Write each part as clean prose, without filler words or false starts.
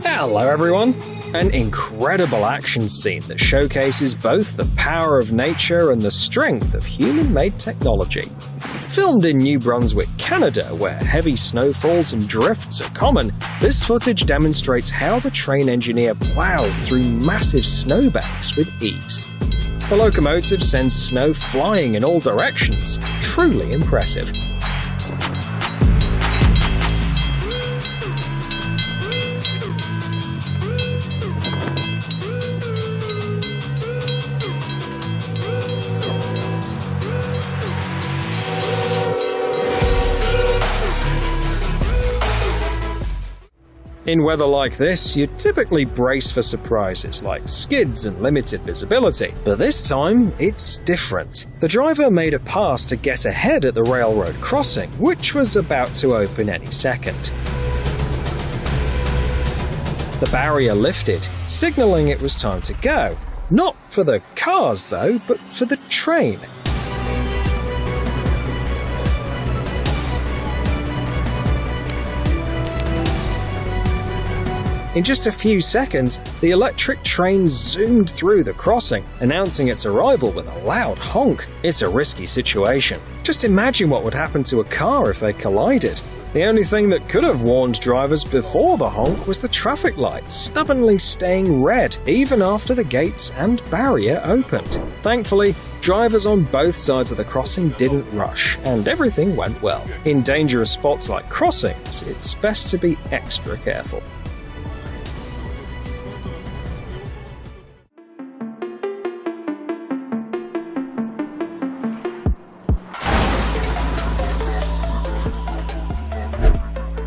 Hello everyone! An incredible action scene that showcases both the power of nature and the strength of human-made technology. Filmed in New Brunswick, Canada, where heavy snowfalls and drifts are common, this footage demonstrates how the train engineer plows through massive snowbanks with ease. The locomotive sends snow flying in all directions, truly impressive. In weather like this, you typically brace for surprises like skids and limited visibility, but this time, it's different. The driver made a pass to get ahead at the railroad crossing, which was about to open any second. The barrier lifted, signaling it was time to go. Not for the cars though, but for the train. In just a few seconds, the electric train zoomed through the crossing, announcing its arrival with a loud honk. It's a risky situation. Just imagine what would happen to a car if they collided. The only thing that could have warned drivers before the honk was the traffic light stubbornly staying red even after the gates and barrier opened. Thankfully, drivers on both sides of the crossing didn't rush, and everything went well. In dangerous spots like crossings, it's best to be extra careful.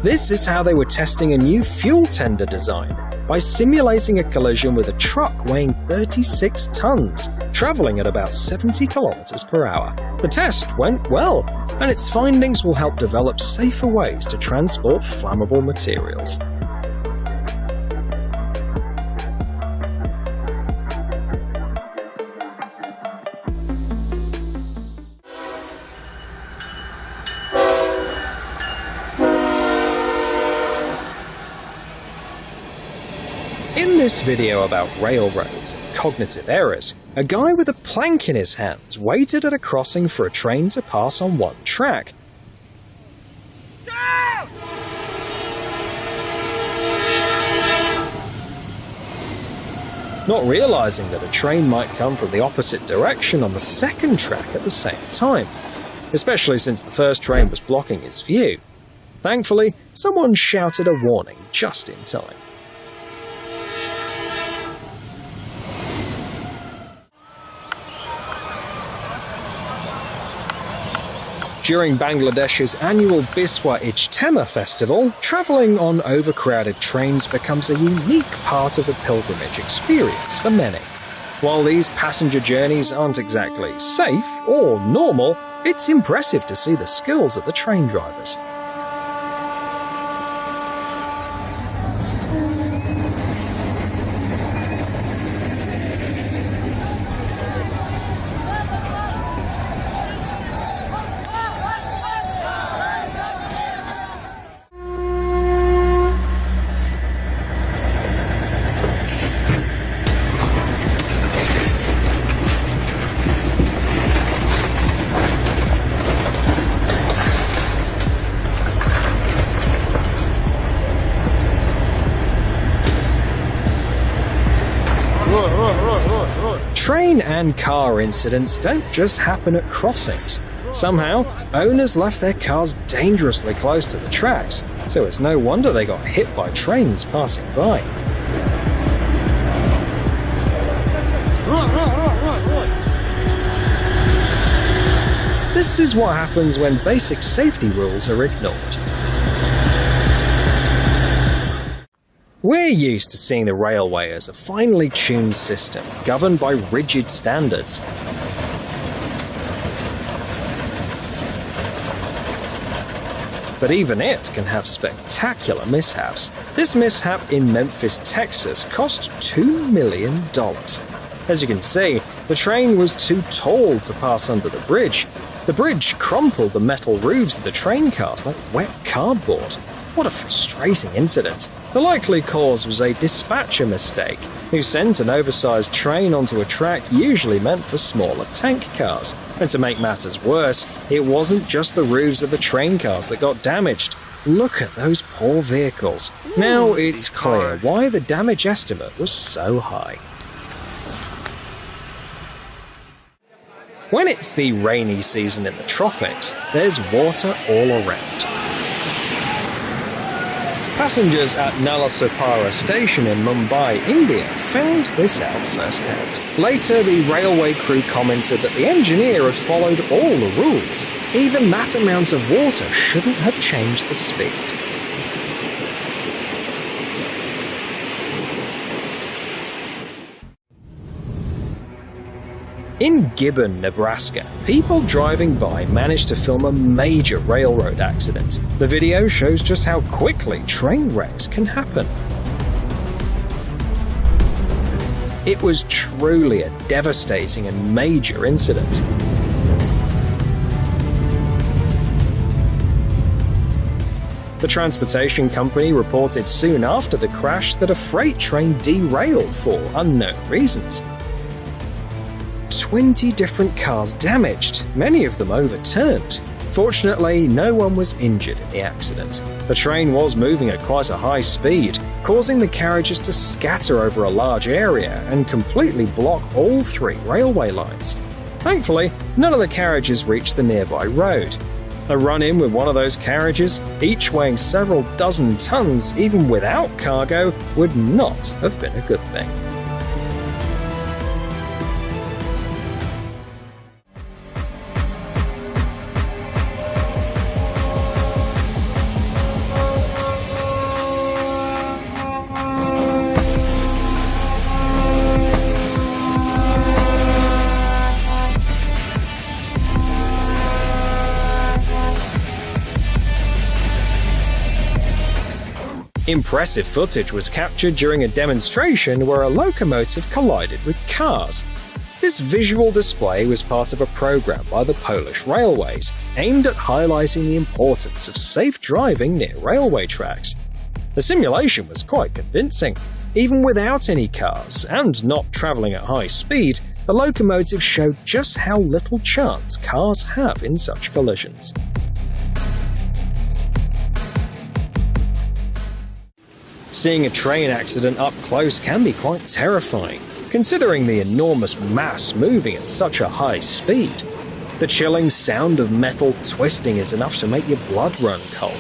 This is how they were testing a new fuel tender design, by simulating a collision with a truck weighing 36 tons, traveling at about 70 kilometers per hour. The test went well, and its findings will help develop safer ways to transport flammable materials. In this video about railroads and cognitive errors, a guy with a plank in his hands waited at a crossing for a train to pass on one track. Not realizing that a train might come from the opposite direction on the second track at the same time, especially since the first train was blocking his view. Thankfully, someone shouted a warning just in time. During Bangladesh's annual Biswa Ijtema festival, travelling on overcrowded trains becomes a unique part of the pilgrimage experience for many. While these passenger journeys aren't exactly safe or normal, it's impressive to see the skills of the train drivers. Train and car incidents don't just happen at crossings. Somehow, owners left their cars dangerously close to the tracks, so it's no wonder they got hit by trains passing by. This is what happens when basic safety rules are ignored. We're used to seeing the railway as a finely tuned system, governed by rigid standards. But even it can have spectacular mishaps. This mishap in Memphis, Texas cost $2 million. As you can see, the train was too tall to pass under the bridge. The bridge crumpled the metal roofs of the train cars like wet cardboard. What a frustrating incident. The likely cause was a dispatcher mistake, who sent an oversized train onto a track usually meant for smaller tank cars. And to make matters worse, it wasn't just the roofs of the train cars that got damaged. Look at those poor vehicles. Now it's clear why the damage estimate was so high. When it's the rainy season in the tropics, there's water all around. Passengers at Nalasopara station in Mumbai, India found this out firsthand. Later, the railway crew commented that the engineer had followed all the rules. Even that amount of water shouldn't have changed the speed. In Gibbon, Nebraska, people driving by managed to film a major railroad accident. The video shows just how quickly train wrecks can happen. It was truly a devastating and major incident. The transportation company reported soon after the crash that a freight train derailed for unknown reasons. 20 different cars damaged, many of them overturned. Fortunately, no one was injured in the accident. The train was moving at quite a high speed, causing the carriages to scatter over a large area and completely block all 3 railway lines. Thankfully, none of the carriages reached the nearby road. A run-in with one of those carriages, each weighing several dozen tons even without cargo, would not have been a good thing. Impressive footage was captured during a demonstration where a locomotive collided with cars. This visual display was part of a program by the Polish Railways aimed at highlighting the importance of safe driving near railway tracks. The simulation was quite convincing. Even without any cars and not traveling at high speed, the locomotive showed just how little chance cars have in such collisions. Seeing a train accident up close can be quite terrifying, considering the enormous mass moving at such a high speed. The chilling sound of metal twisting is enough to make your blood run cold.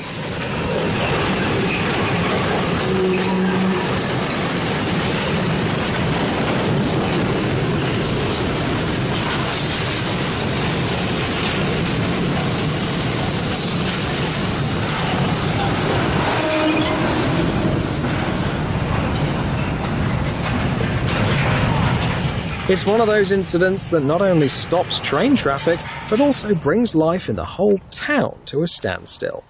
It's one of those incidents that not only stops train traffic, but also brings life in the whole town to a standstill.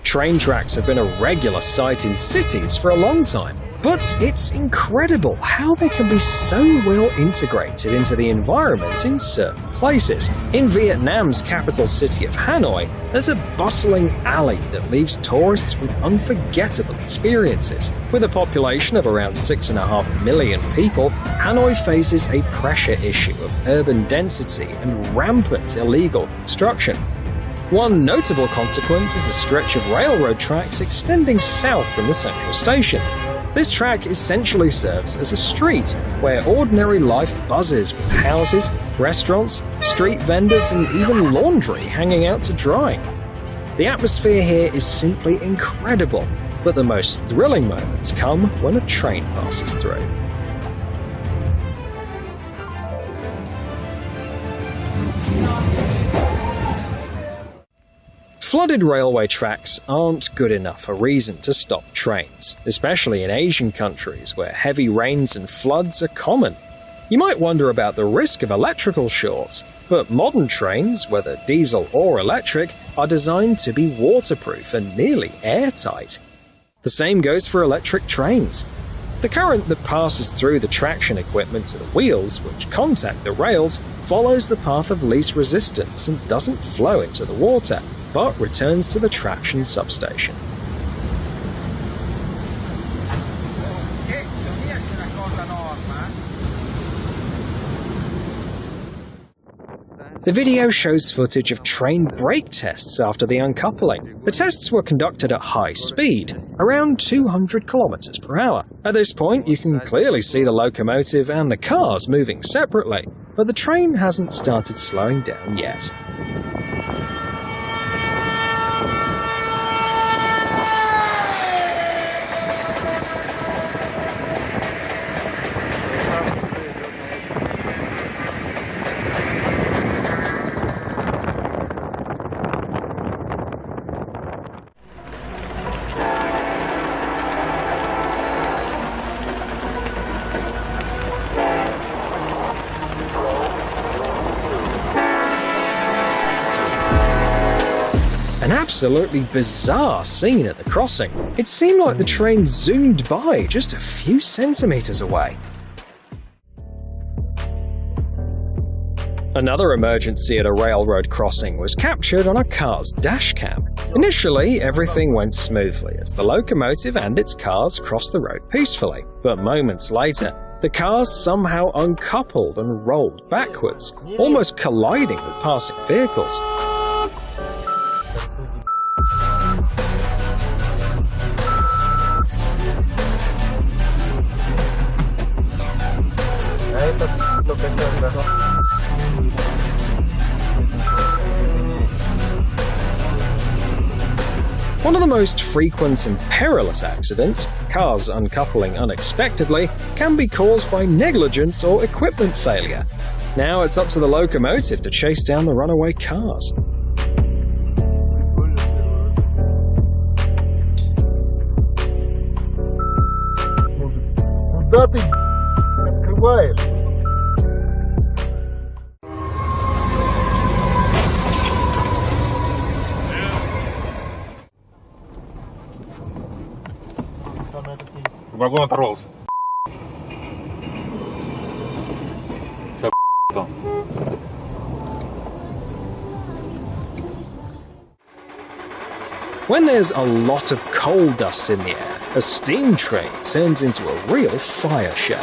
Train tracks have been a regular sight in cities for a long time, but it's incredible how they can be so well integrated into the environment in certain places. In Vietnam's capital city of Hanoi, there's a bustling alley that leaves tourists with unforgettable experiences. With a population of around 6.5 million people, Hanoi faces a pressure issue of urban density and rampant illegal construction. One notable consequence is a stretch of railroad tracks extending south from the central station. This track essentially serves as a street where ordinary life buzzes with houses, restaurants, street vendors, and even laundry hanging out to dry. The atmosphere here is simply incredible, but the most thrilling moments come when a train passes through. Flooded railway tracks aren't good enough a reason to stop trains, especially in Asian countries where heavy rains and floods are common. You might wonder about the risk of electrical shorts, but modern trains, whether diesel or electric, are designed to be waterproof and nearly airtight. The same goes for electric trains. The current that passes through the traction equipment to the wheels, which contact the rails, follows the path of least resistance and doesn't flow into the water, but returns to the traction substation. The video shows footage of train brake tests after the uncoupling. The tests were conducted at high speed, around 200 kilometers per hour. At this point, you can clearly see the locomotive and the cars moving separately, but the train hasn't started slowing down yet. An absolutely bizarre scene at the crossing. It seemed like the train zoomed by just a few centimeters away. Another emergency at a railroad crossing was captured on a car's dashcam. Initially, everything went smoothly as the locomotive and its cars crossed the road peacefully. But moments later, the cars somehow uncoupled and rolled backwards, almost colliding with passing vehicles. One of the most frequent and perilous accidents, cars uncoupling unexpectedly, can be caused by negligence or equipment failure. Now it's up to the locomotive to chase down the runaway cars. Куда ты открываешь? Вагон оторвался. Сейчас там. When there's a lot of coal dust in the air, a steam train turns into a real fire show.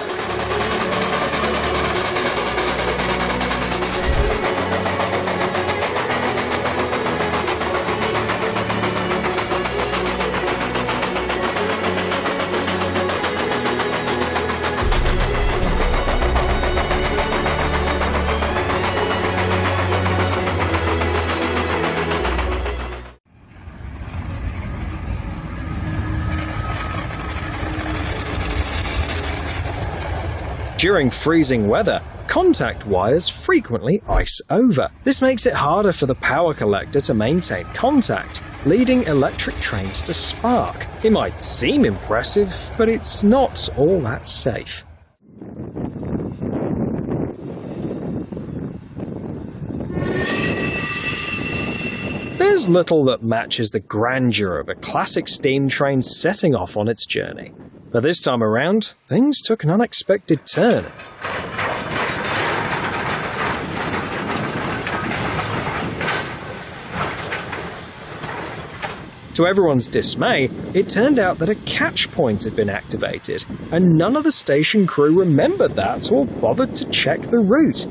During freezing weather, contact wires frequently ice over. This makes it harder for the power collector to maintain contact, leading electric trains to spark. It might seem impressive, but it's not all that safe. There's little that matches the grandeur of a classic steam train setting off on its journey. But this time around, things took an unexpected turn. To everyone's dismay, it turned out that a catch point had been activated, and none of the station crew remembered that or bothered to check the route.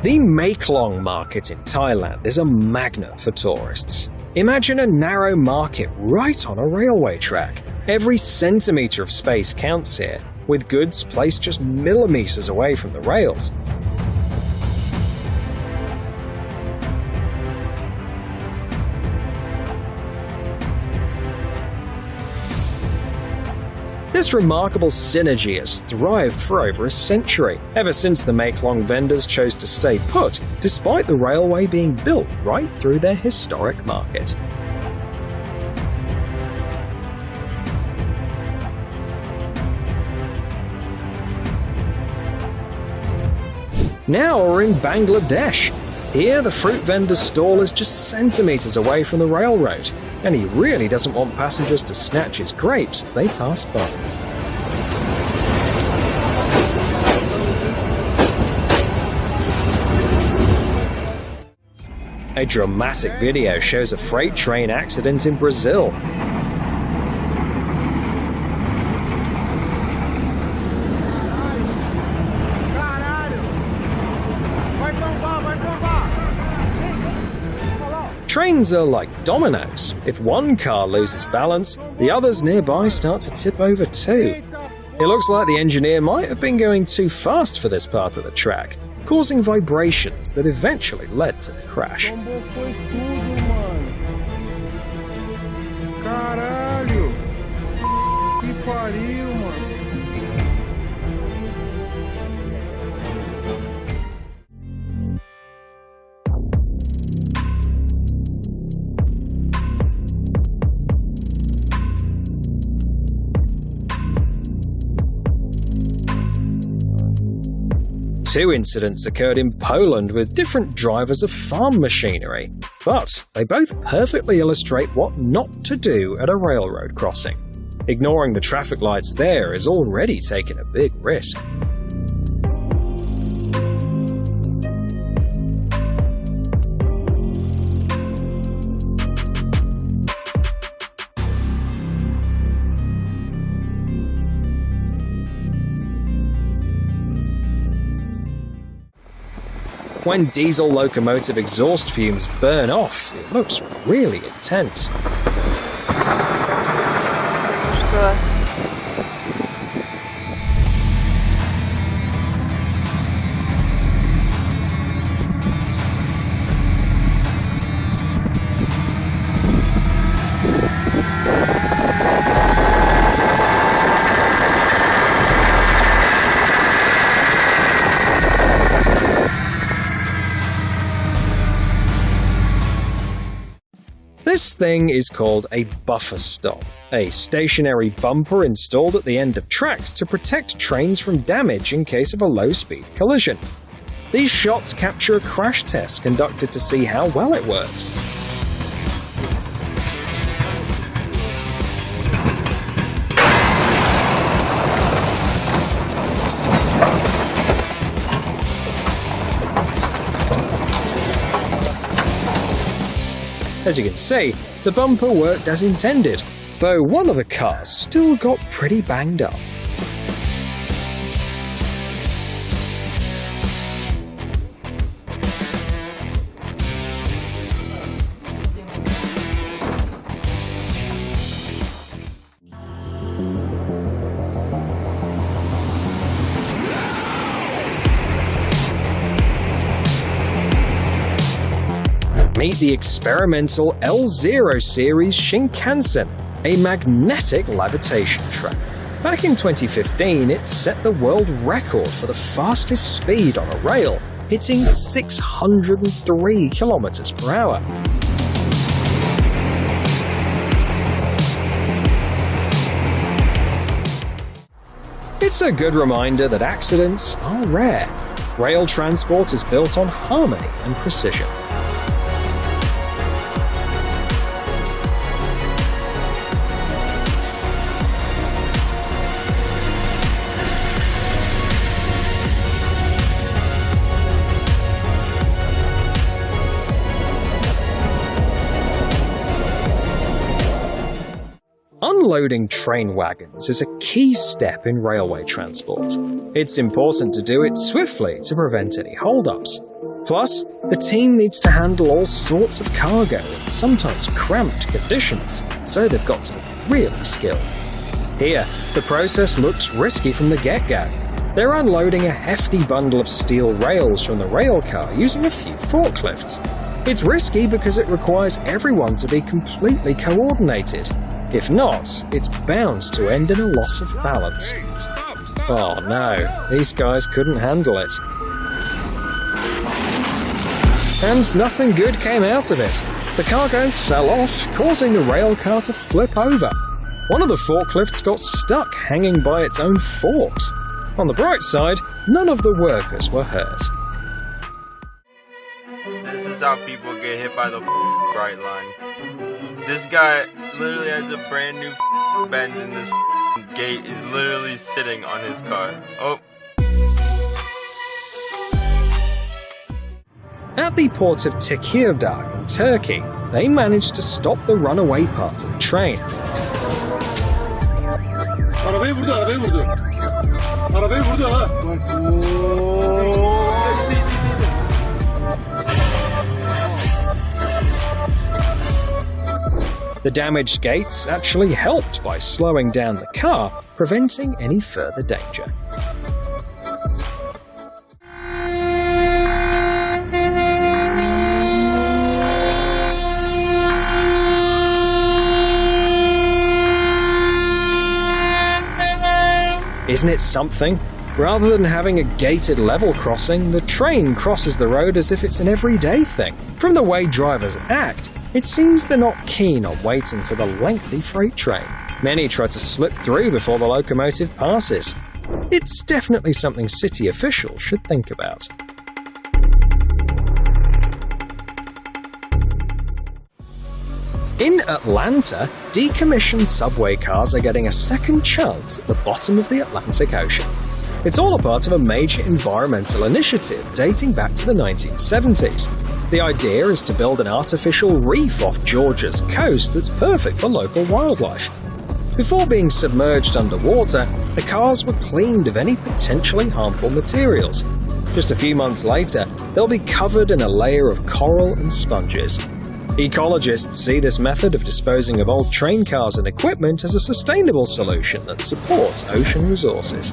The Maeklong market in Thailand is a magnet for tourists. Imagine a narrow market right on a railway track. Every centimetre of space counts here, with goods placed just millimetres away from the rails. This remarkable synergy has thrived for over a century, ever since the Maeklong vendors chose to stay put, despite the railway being built right through their historic market. Now we're in Bangladesh. Here, the fruit vendor's stall is just centimetres away from the railroad, and he really doesn't want passengers to snatch his grapes as they pass by. A dramatic video shows a freight train accident in Brazil. Trains are like dominoes. If one car loses balance, the others nearby start to tip over too. It looks like the engineer might have been going too fast for this part of the track, causing vibrations that eventually led to the crash. Caralho! Que pariu, mano! Two incidents occurred in Poland with different drivers of farm machinery, but they both perfectly illustrate what not to do at a railroad crossing. Ignoring the traffic lights there is already taking a big risk. When diesel locomotive exhaust fumes burn off, it looks really intense. Что? This thing is called a buffer stop, a stationary bumper installed at the end of tracks to protect trains from damage in case of a low-speed collision. These shots capture a crash test conducted to see how well it works. As you can see, the bumper worked as intended, though one of the cars still got pretty banged up. Meet the experimental L0 series Shinkansen, a magnetic levitation train. Back in 2015, it set the world record for the fastest speed on a rail, hitting 603 kilometers per hour. It's a good reminder that accidents are rare. Rail transport is built on harmony and precision. Unloading train wagons is a key step in railway transport. It's important to do it swiftly to prevent any holdups. Plus, the team needs to handle all sorts of cargo in sometimes cramped conditions, so they've got to be really skilled. Here, the process looks risky from the get-go. They're unloading a hefty bundle of steel rails from the rail car using a few forklifts. It's risky because it requires everyone to be completely coordinated. If not, it's bound to end in a loss of balance. Oh no, these guys couldn't handle it. And nothing good came out of it. The cargo fell off, causing the rail car to flip over. One of the forklifts got stuck hanging by its own forks. On the bright side, none of the workers were hurt. This is how people get hit by the bright line. This guy literally has a brand new Benz and this gate is literally sitting on his car. Oh. At the port of Tekirdağ in Turkey, they managed to stop the runaway part of the train. Arabayı vurdu, arabayı vurdu. Arabayı vurdu ha. The damaged gates actually helped by slowing down the car, preventing any further danger. Isn't it something? Rather than having a gated level crossing, the train crosses the road as if it's an everyday thing. From the way drivers act, it seems they're not keen on waiting for the lengthy freight train. Many try to slip through before the locomotive passes. It's definitely something city officials should think about. In Atlanta, decommissioned subway cars are getting a second chance at the bottom of the Atlantic Ocean. It's all a part of a major environmental initiative dating back to the 1970s. The idea is to build an artificial reef off Georgia's coast that's perfect for local wildlife. Before being submerged underwater, the cars were cleaned of any potentially harmful materials. Just a few months later, they'll be covered in a layer of coral and sponges. Ecologists see this method of disposing of old train cars and equipment as a sustainable solution that supports ocean resources.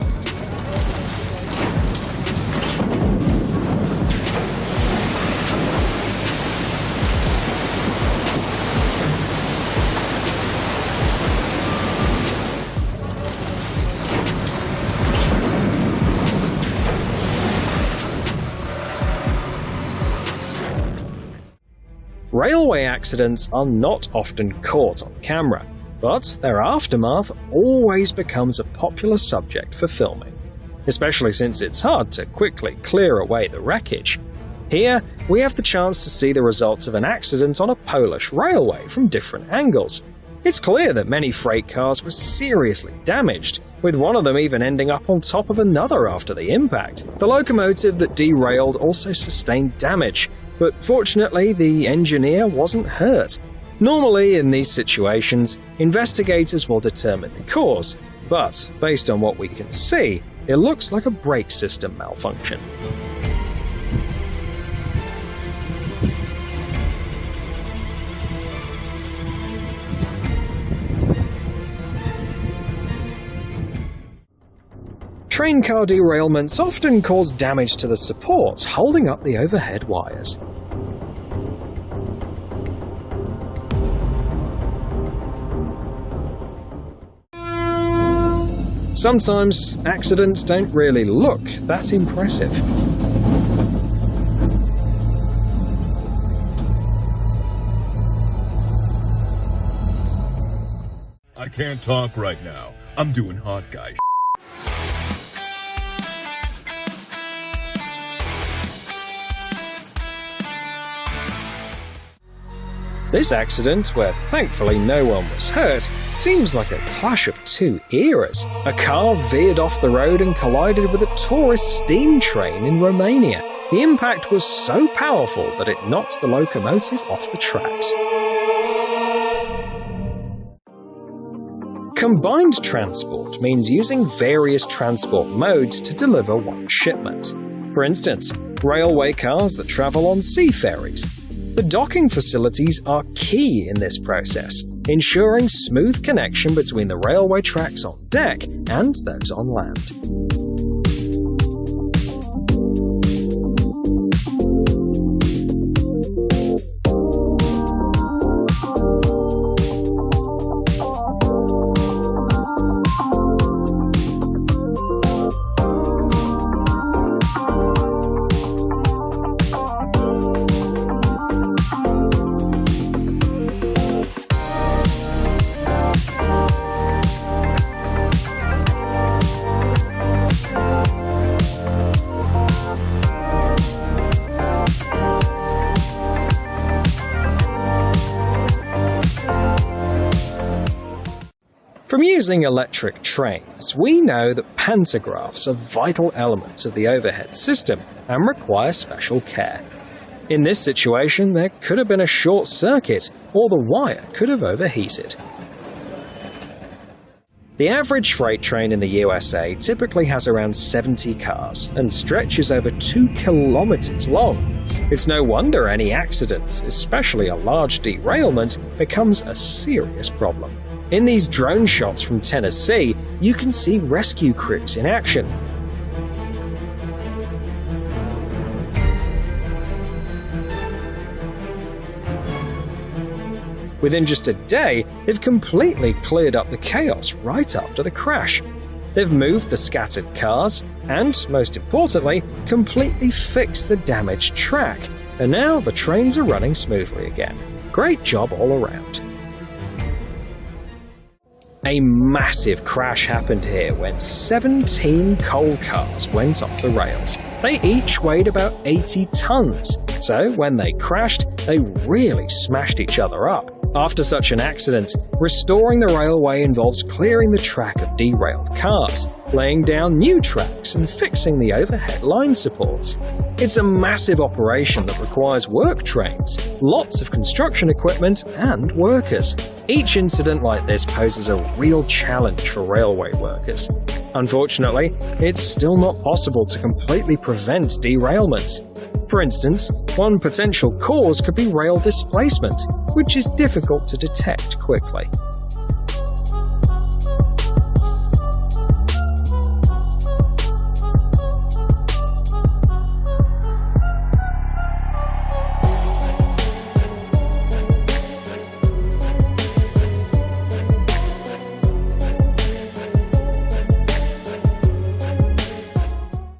Railway accidents are not often caught on camera, but their aftermath always becomes a popular subject for filming, especially since it's hard to quickly clear away the wreckage. Here, we have the chance to see the results of an accident on a Polish railway from different angles. It's clear that many freight cars were seriously damaged, with one of them even ending up on top of another after the impact. The locomotive that derailed also sustained damage, but fortunately the engineer wasn't hurt. Normally, in these situations, investigators will determine the cause, but based on what we can see, it looks like a brake system malfunction. Train car derailments often cause damage to the support holding up the overhead wires. Sometimes accidents don't really look that impressive. I can't talk right now. I'm doing hot guy. This accident, where thankfully no one was hurt, seems like a clash of two eras. A car veered off the road and collided with a tourist steam train in Romania. The impact was so powerful that it knocked the locomotive off the tracks. Combined transport means using various transport modes to deliver one shipment. For instance, railway cars that travel on sea ferries. The docking facilities are key in this process, ensuring smooth connection between the railway tracks on deck and those on land. From using electric trains, we know that pantographs are vital elements of the overhead system and require special care. In this situation, there could have been a short circuit, or the wire could have overheated. The average freight train in the USA typically has around 70 cars and stretches over 2 kilometers long. It's no wonder any accident, especially a large derailment, becomes a serious problem. In these drone shots from Tennessee, you can see rescue crews in action. Within just a day, they've completely cleared up the chaos right after the crash. They've moved the scattered cars and, most importantly, completely fixed the damaged track, and now the trains are running smoothly again. Great job all around. A massive crash happened here when 17 coal cars went off the rails. They each weighed about 80 tons, so when they crashed, they really smashed each other up. After such an accident, restoring the railway involves clearing the track of derailed cars, laying down new tracks, and fixing the overhead line supports. It's a massive operation that requires work trains, lots of construction equipment, and workers. Each incident like this poses a real challenge for railway workers. Unfortunately, it's still not possible to completely prevent derailments. For instance, one potential cause could be rail displacement, which is difficult to detect quickly.